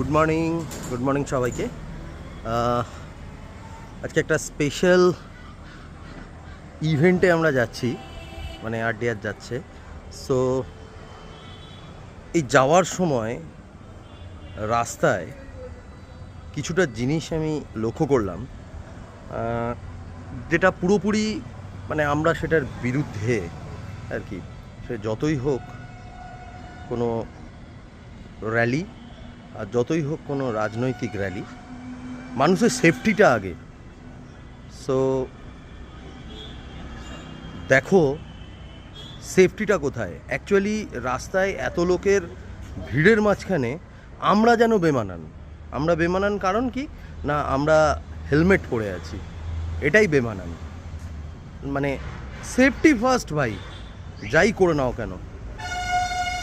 Good morning সবাইকে। আজকে একটা স্পেশাল ইভেন্টে আমরা যাচ্ছি, মানে আরডিআর যাচ্ছে। সো এই যাওয়ার সময় রাস্তায় কিছুটা জিনিস আমি লক্ষ্য করলাম, যেটা পুরোপুরি মানে আমরা সেটার বিরুদ্ধে আর কি। সে যতই হোক কোনো র্যালি আর যতই হোক কোনো রাজনৈতিক র্যালি, মানুষের সেফটিটা আগে। সো দেখো সেফটিটা কোথায়। অ্যাকচুয়ালি রাস্তায় এত লোকের ভিড়ের মাঝখানে আমরা যেন বেমানান কারণ কি না, আমরা হেলমেট পরে আছি, এটাই বেমানান। মানে সেফটি ফার্স্ট ভাই, যাই করে নাও কেন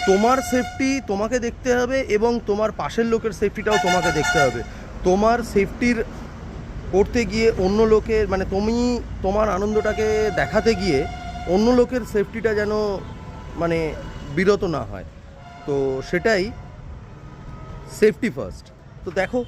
তোমার সেফটি তোমাকে দেখতে হবে এবং তোমার পাশের লোকের সেফটিটাও তোমাকে দেখতে হবে। তোমার সেফটির করতে গিয়ে অন্য লোকের মানে তুমি তোমার আনন্দটাকে দেখাতে গিয়ে অন্য লোকের সেফটিটা যেন মানে বিরত না হয়। তো সেটাই সেফটি ফার্স্ট। তো দেখো